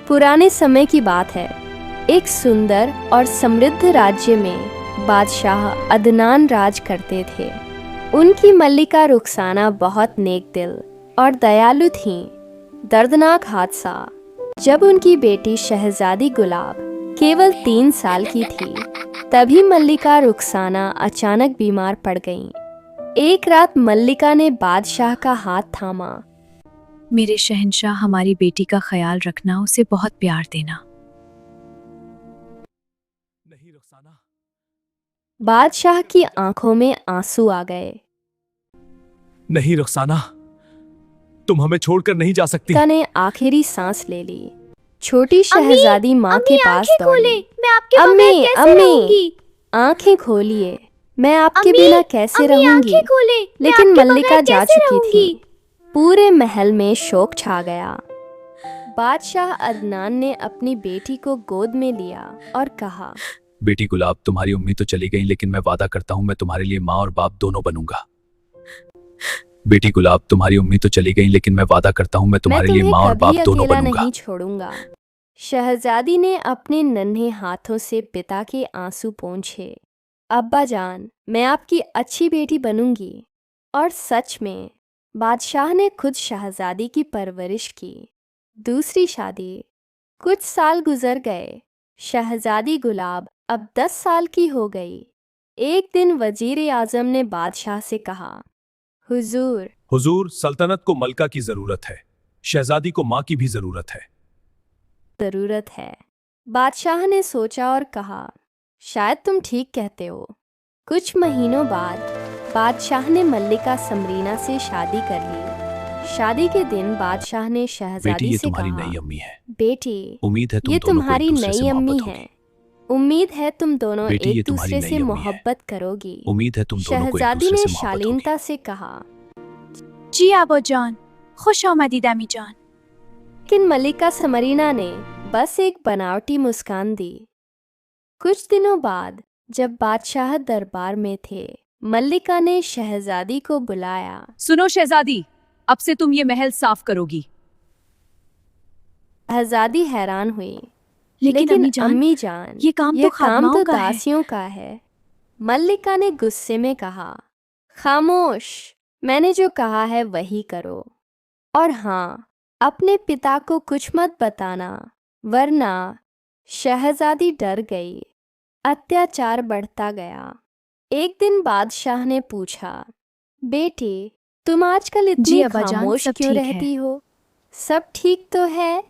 पुराने समय की बात है। एक सुंदर और समृद्ध राज्य में बादशाह अदनान राज करते थे। उनकी मल्लिका रुखसाना बहुत नेक दिल और दयालु थीं। दर्दनाक हादसा, जब उनकी बेटी शहजादी गुलाब केवल 3 साल की थी, तभी मल्लिका रुखसाना अचानक बीमार पड़ गईं। एक रात मल्लिका ने बादशाह का हाथ थामा। मेरे शहंशाह, हमारी बेटी का ख्याल रखना, उसे बहुत प्यार देना। नहीं रुखसाना। बादशाह की आंखों में आंसू आ गए। नहीं रुखसाना, तुम हमें छोड़कर नहीं जा सकती। मल्लिका ने आखिरी सांस ले ली। छोटी शहजादी माँ के पास दौड़ी। मैं आपके अम्मी, बगैर कैसे अम्मी, रहूंगी? आंखें खोलिए, मैं आपके अम्मी, बिना कैसे अम्मी, रहूंगी। आंखें खोले, मैं लेकिन आपके मल्लिका बगैर जा कैसे चुकी थी। रहूंगी? पूरे महल में शोक छा गया। बादशाह अदनान ने अपनी बेटी को गोद में लिया और कहा, बेटी गुलाब, तुम्हारी उम्मीद तो चली गई, लेकिन मैं वादा करता हूँ मैं तुम्हारे लिए माँ और बाप दोनों बनूंगा। बेटी गुलाब, तुम्हारी उम्मीद तो चली गई, लेकिन मैं वादा करता हूँ मैं तुम्हारे लिए माँ और बाप दोनों अकेला बनूंगा। नहीं छोड़ूंगा। शहजादी ने अपने नन्हे हाथों से पिता के आंसू पोंछे। अब्बा जान, मैं आपकी अच्छी बेटी बनूंगी। और सच में बादशाह ने खुद शहजादी की परवरिश की। दूसरी शादी। कुछ साल गुजर गए। शहजादी गुलाब अब 10 साल की हो गई। एक दिन वजीर आजम ने बादशाह से कहा, हुजूर, सल्तनत को मलका की जरूरत है, शहजादी को माँ की भी जरूरत है। जरूरत है। बादशाह ने सोचा और कहा, शायद तुम ठीक कहते हो। कुछ महीनों बाद बादशाह ने मल्लिका समरीना से शादी कर ली। शादी के दिन बादशाह ने बेटी, शहजादी ये से तुम्हारी कहा, नई अम्मी है। बेटी, उम्मीद है तुम ये दोनों को एक तुम्हारी दूसरे से नई अम्मी मोहब्बत है। होगी। उम्मीद है तुम दोनों बेटी, ये एक तुम्हारी दूसरे नई से अम्मी है। मोहब्बत करोगी। उम्मीद है तुम दोनों को एक शहजादी दूसरे ने से मोहब्बत होगी। शालीनता से कहा। जी आबो जान, खुश आमदीद अम्मी जान। लेकिन मल्लिका समरीना ने बस एक बनावटी मुस्कान दी। कुछ दिनों बाद जब बादशाह दरबार में थे, मल्लिका ने शहजादी को बुलाया। सुनो शहजादी, अब से तुम ये महल साफ करोगी। शहजादी हैरान हुई। लेकिन अम्मी जान, ये काम तो खादमाओं का है। दासियों का है। मल्लिका ने गुस्से में कहा, खामोश, मैंने जो कहा है वही करो। और हाँ, अपने पिता को कुछ मत बताना, वरना। शहजादी डर गई। अत्याचार बढ़ता गया। एक दिन बादशाह ने पूछा, बेटी, तुम आजकल जी इतनी अब्बा जान, खामोश सब क्यों ठीक है। रहती हो? सब ठीक तो है।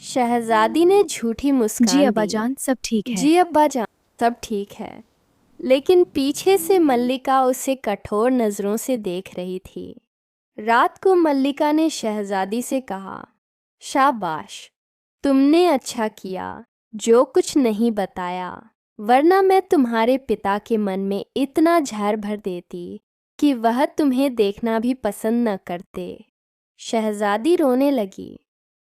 शहजादी ने झूठी मुस्कान जी अब्बा दी। जान, सब ठीक है। जी अब्बा जान, सब ठीक है। लेकिन पीछे से मल्लिका उसे कठोर नजरों से देख रही थी। रात को मल्लिका ने शहजादी से कहा, शाबाश, तुमने अच्छा किया जो कुछ नहीं बताया, वरना मैं तुम्हारे पिता के मन में इतना जहर भर देती कि वह तुम्हें देखना भी पसंद न करते। शहजादी रोने लगी।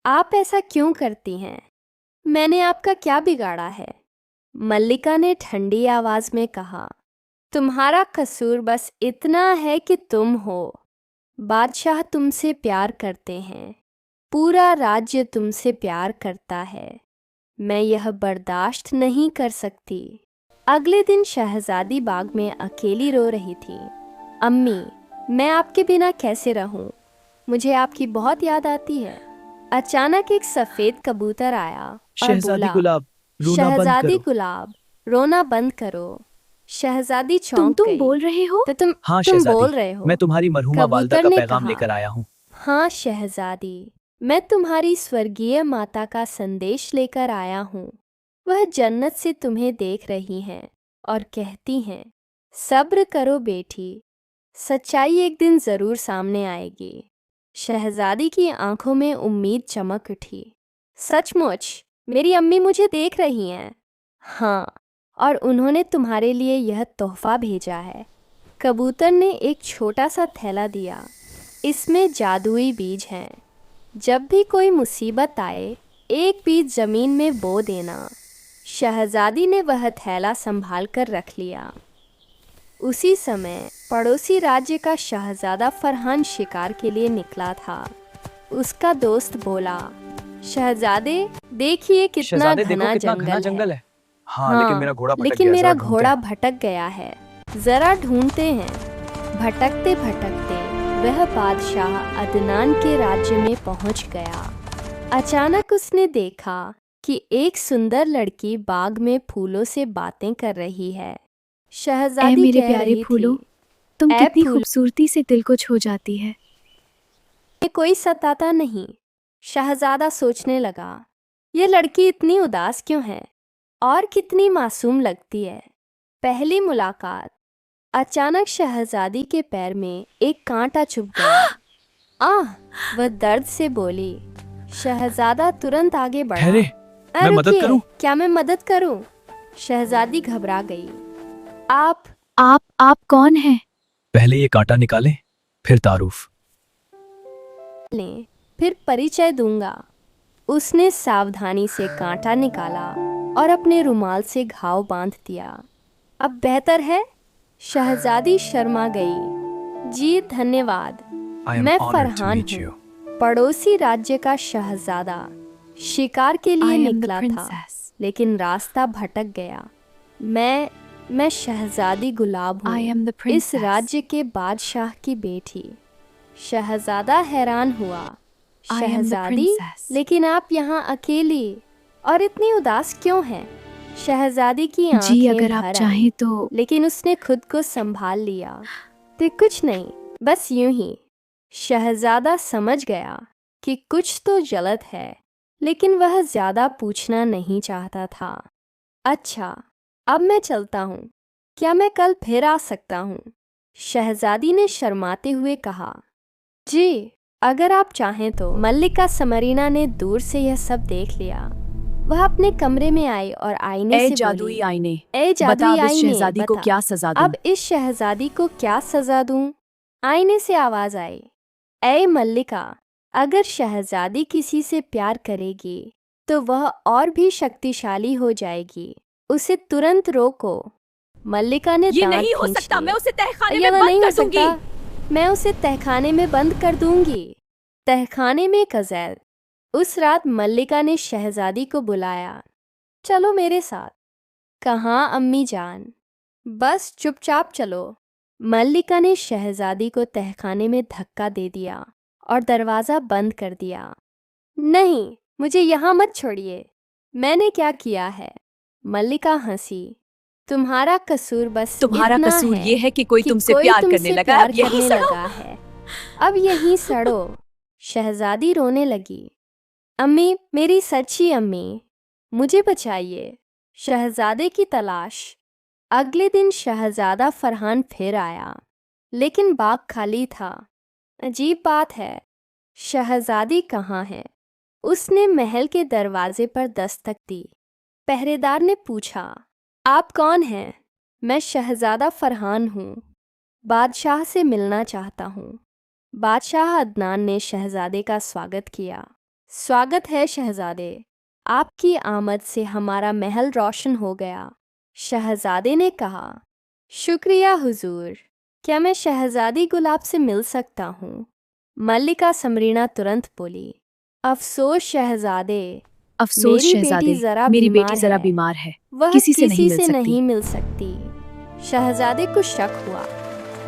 आप ऐसा क्यों करती हैं? मैंने आपका क्या बिगाड़ा है? मल्लिका ने ठंडी आवाज में कहा, तुम्हारा कसूर बस इतना है कि तुम हो। बादशाह तुमसे प्यार करते हैं, पूरा राज्य तुमसे प्यार करता है। मैं यह बर्दाश्त नहीं कर सकती। अगले दिन शहजादी बाग में अकेली रो रही थी। अम्मी, मैं आपके बिना कैसे रहूं? मुझे आपकी बहुत याद आती है। अचानक एक सफेद कबूतर आया और शहजादी बोला, गुलाब, रोना बंद शहजादी करो। गुलाब, रोना बंद करो। शहजादी चौंक तुम गई। बोल रहे हो? तो तुम हाँ तुम शहजादी, बोल रहे हो? मैं तुम्हारी मरहुमा वालदा कबूतर का ने पैगाम कहा, लेकर आया हूँ। हाँ शहजादी, मैं तुम्हारी स्वर्गीय माता का संदेश लेकर आया हूँ। वह जन्नत से तुम्हें देख रही हैं और कहती हैं, सब्र करो बेटी, सच्चाई एक दिन जरूर सामने आएगी। शहजादी की आंखों में उम्मीद चमक उठी। सचमुच मेरी अम्मी मुझे देख रही हैं। हाँ, और उन्होंने तुम्हारे लिए यह तोहफा भेजा है। कबूतर ने एक छोटा सा थैला दिया। इसमें जादुई बीज हैं। जब भी कोई मुसीबत आए, एक बीज जमीन में बो देना। शहजादी ने वह थैला संभाल कर रख लिया। उसी समय पड़ोसी राज्य का शहजादा फरहान शिकार के लिए निकला था। उसका दोस्त बोला, शहजादे, देखिए कितना शहजादे देखो घना कितना घना जंगल जंगल है। है। हाँ, लेकिन मेरा घोड़ा भटक लेकिन गया, मेरा जरा ढूंढते घोड़ा हैं। भटक गया है, जरा ढूंढते हैं। भटकते भटकते वह बादशाह अदनान के राज्य में पहुंच गया। अचानक उसने देखा कि एक सुंदर लड़की बाग में फूलों से बातें कर रही है। ऐ शहजादी मेरे कह प्यारे रही फूलों, थी, तुम ऐ कितनी फूल, खूबसूरती से दिल को छू जाती है। ये कोई सताता नहीं। शहजादा सोचने लगा, ये लड़की इतनी उदास क्यों है और कितनी मासूम लगती है। पहली मुलाकात। अचानक शहजादी के पैर में एक कांटा चुभ गया। आह! वह दर्द से बोली। शहजादा तुरंत आगे बढ़ा। ठहरे, मैं मदद रुकिए, करूं? क्या मैं मदद करूं? शहजादी घबरा गई। आप आप कौन हैं? पहले ये कांटा निकालें, फिर तारुफ। लें, फिर परिचय दूंगा। उसने सावधानी से कांटा निकाला और अपने रुमाल से घाव बांध दिया। अब बेहतर है? शहजादी शर्मा गई। जी धन्यवाद, I am मैं honored to Farhan meet you. हूँ, पड़ोसी राज्य का शहजादा। शिकार के लिए I am the निकला था, princess. लेकिन रास्ता भटक गया। मैं शहजादी गुलाब I हूँ, am the इस princess. राज्य के बादशाह की बेटी। शहजादा हैरान हुआ। I am the Shahzadi, princess. लेकिन आप यहाँ अकेली और इतनी उदास क्यों हैं? शहजादी की आंखें जी अगर भर आप आईं, चाहें तो लेकिन उसने खुद को संभाल लिया। तो कुछ नहीं, बस यूं ही। शहजादा समझ गया कि कुछ तो गलत है, लेकिन वह ज्यादा पूछना नहीं चाहता था। अच्छा, अब मैं चलता हूँ, क्या मैं कल फिर आ सकता हूँ? शहजादी ने शर्माते हुए कहा। जी, अगर आप चाहें तो। मल्लिका समरीना ने दूर से यह सब देख लिया। वह अपने कमरे में आई और आईने ए से जादुई बोली, आईने, ए बता जादुई अब इस आईने, शहजादी को बता, क्या सजा दूं? अब इस शहजादी को क्या सजा दूं? आईने से आवाज आई, ए मल्लिका, अगर शहजादी किसी से प्यार करेगी तो वह और भी शक्तिशाली हो जाएगी। उसे तुरंत रोको। मल्लिका ने ये दांत नहीं हो खींच सकता, लिए। मैं उसे तहखाने यह में नहीं बंद हो कर दूंगी। सकता, मैं उसे तहखाने में बंद कर दूंगी। तहखाने में कैद। उस रात मल्लिका ने शहजादी को बुलाया। चलो मेरे साथ। कहाँ अम्मी जान? बस चुपचाप चलो। मल्लिका ने शहजादी को तहखाने में धक्का दे दिया और दरवाज़ा बंद कर दिया। नहीं, मुझे यहाँ मत छोड़िए। मैंने क्या किया है? मल्लिका हंसी। तुम्हारा कसूर बस तुम्हारा इतना कसूर है ये है कि कोई तुमसे प्यार करने लगा, प्यार अब यहीं करने सड़ो। लगा है। अब यहीं सड़ो। शहजादी रोने लगी। अम्मी, मेरी सच्ची अम्मी, मुझे बचाइए। शहजादे की तलाश। अगले दिन शहजादा फरहान फिर आया, लेकिन बाग खाली था। अजीब बात है, शहजादी कहाँ है? उसने महल के दरवाजे पर दस्तक दी। पहरेदार ने पूछा, आप कौन हैं? मैं शहजादा फरहान हूँ, बादशाह से मिलना चाहता हूँ। बादशाह अदनान ने शहजादे का स्वागत किया। स्वागत है शहजादे, आपकी आमद से हमारा महल रोशन हो गया। शहजादे ने कहा, शुक्रिया हुजूर, क्या मैं शहजादी गुलाब से मिल सकता हूँ? मल्लिका समरीना तुरंत बोली, अफसोस शहजादे, अफसोस मेरी शहजादे, बेटी जरा मेरी बीमार बेटी जरा है। बीमार है, वह किसी से नहीं मिल सकती। सकती। शहजादे को शक हुआ।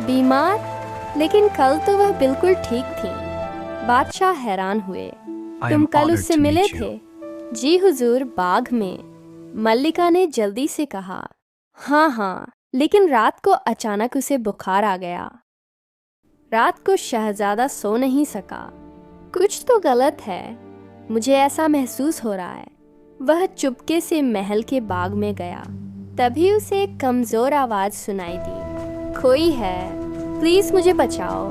बीमार? लेकिन कल तो वह बिल्कुल ठीक थी। बादशाह हैरान हुए। I तुम am कल honored उससे to मिले meet you. थे? जी हुजूर, बाग में। मल्लिका ने जल्दी से कहा। हाँ, लेकिन रात को अचानक उसे बुखार आ गया। रात को शहजादा सो नहीं सका। कुछ तो गलत है, मुझे ऐसा महसूस हो रहा है। वह चुपके से महल के बाग में गया। तभी उसे एक कमजोर आवाज सुनाई दी। कोई है, प्लीज मुझे बचाओ,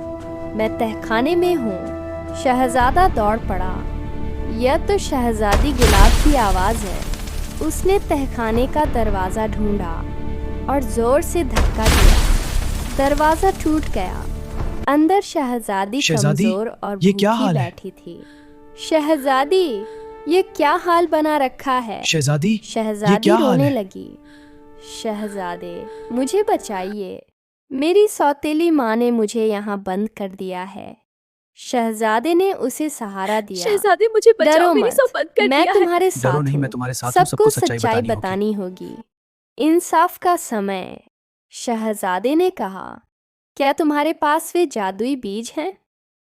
मैं तहखाने में हूँ। शहजादा दौड़ पड़ा। यह तो शहजादी गुलाब की आवाज है। उसने तहखाने का दरवाजा ढूंढा और जोर से धक्का दिया। दरवाजा टूट गया। अंदर शहजादी शहजादी, कमजोर और ये क्या भूखी हाल है? बैठी थी। शहजादी, ये क्या हाल बना रखा है? शहजादी, ये शहजादी क्या हाल रोने है? लगी। शहजादे, मुझे बचाइए, मेरी सौतेली माँ ने मुझे यहाँ बंद कर दिया है। शहजादे ने उसे सहारा दिया। शहजादे मुझे डरो बचाओ, मेरी मत, सोबत कर मैं दिया है। तुम्हारे साथ डरो नहीं, हूँ। मैं तुम्हारे साथ हूँ, सबको सबको सच्चाई बतानी बतानी होगी। इंसाफ का समय। शहजादे ने कहा, क्या तुम्हारे पास वे जादुई बीज हैं?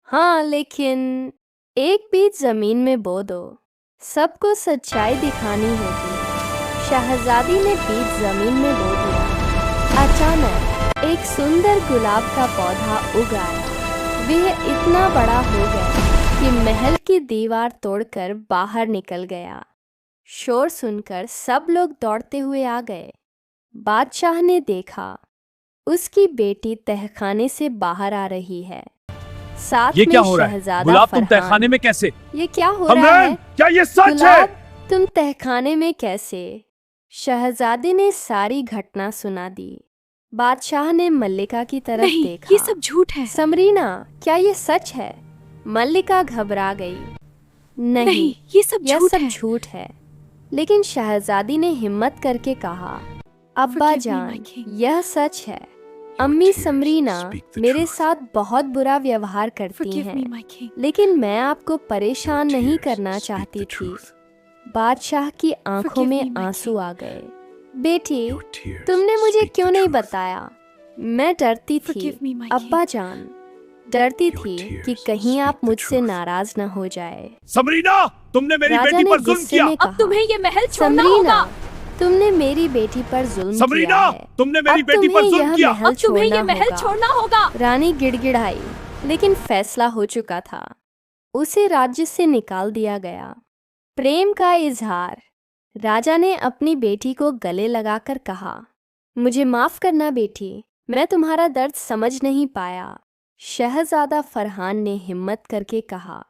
हाँ, लेकिन एक बीज जमीन में बो दो। सबको सच्चाई दिखानी होगी। शहजादी ने बीज जमीन में बो दिया। अचानक एक सुंदर गुलाब का पौधा उग आया। वह इतना बड़ा हो गया कि महल की दीवार तोड़कर बाहर निकल गया। शोर सुनकर सब लोग दौड़ते हुए आ गए। बादशाह ने देखा, उसकी बेटी तहखाने से बाहर आ रही है। साथ ये में क्या हो रहा है? शहजादा गुलाब तुम फरहान। तहखाने में कैसे? ये क्या हो रहा है? क्या ये सच है? गुलाब, तुम तहखाने में कैसे? शहजादे ने सारी घटना सुना दी। बादशाह ने मल्लिका की तरफ नहीं, देखा। ये सब झूठ है। समरीना, क्या ये सच है? मल्लिका घबरा गई। नहीं, ये सब यह झूठ सब है। झूठ है। लेकिन शहजादी ने हिम्मत करके कहा, अब्बा Forgive me, जान, my king. यह सच है। अम्मी tears समरीना speak the मेरे truth. साथ बहुत बुरा व्यवहार करती Forgive me, हैं, my king. लेकिन मैं आपको परेशान नहीं Tears करना speak चाहती the थी। truth. बादशाह की आंखों Forgive में me, my आंसू king. आ गए। बेटी, Your tears तुमने मुझे speak क्यों the नहीं truth. बताया? मैं डरती थी Forgive me, my अब्बा जान, डरती Your थी tears कि कहीं आप speak the मुझसे truth. नाराज न हो जाए। समरीना, तुमने मेरी राजा बेटी ने पर जुल्म गुस्से किया। में अब तुम्हें ये महल छोड़ना समरीना, होगा। तुमने मेरी बेटी पर जुल्म समरीना, किया है। तुमने मेरी अब बेटी पर तुम्हें जुल्म यह किया। महल अब तुम्हें ये छोड़ना महल होगा। छोड़ना होगा। रानी गिड़गिड़ाई, लेकिन फैसला हो चुका था। उसे राज्य से निकाल दिया गया। प्रेम का इजहार। राजा ने अपनी बेटी को गले लगाकर कहा, मुझे माफ करना बेटी, मैं तुम्हारा दर्द समझ नहीं पाया। शहजादा फरहान ने हिम्मत करके कहा,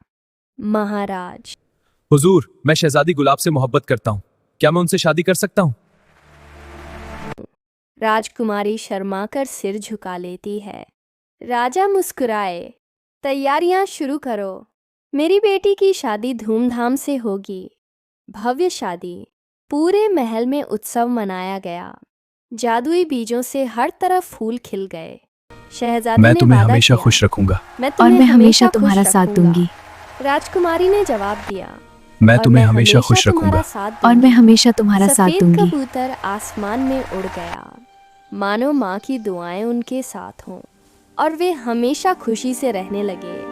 महाराज। हुजूर, मैं शहजादी गुलाब से मोहब्बत करता हूँ। क्या मैं उनसे शादी कर सकता हूँ? राजकुमारी शर्माकर सिर झुका लेती है। राजा मुस्कुराए, तैयारियां शुरू करो। मेरी बेटी की शादी धूमधाम से होगी। भव्य शादी। पूरे महल में उत्सव मनाया गया। जादुई बीजों से हर तरफ फूल खिल गए। शहजादी मैं ने तुम्हें वादा हमेशा किया, खुश रखूंगा। मैं और तुम्हें मैं हमेशा खुश तुम्हारा साथ रखूंगा। दूंगी। राजकुमारी ने जवाब दिया, मैं और तुम्हें हमेशा खुश तुम्हारा रखूंगा। साथ और मैं दूंगी। हमेशा तुम्हारा साथ सफेद दूंगी। कबूतर आसमान में उड़ गया, मानो माँ की दुआएं उनके साथ हों, और वे हमेशा खुशी से रहने लगे।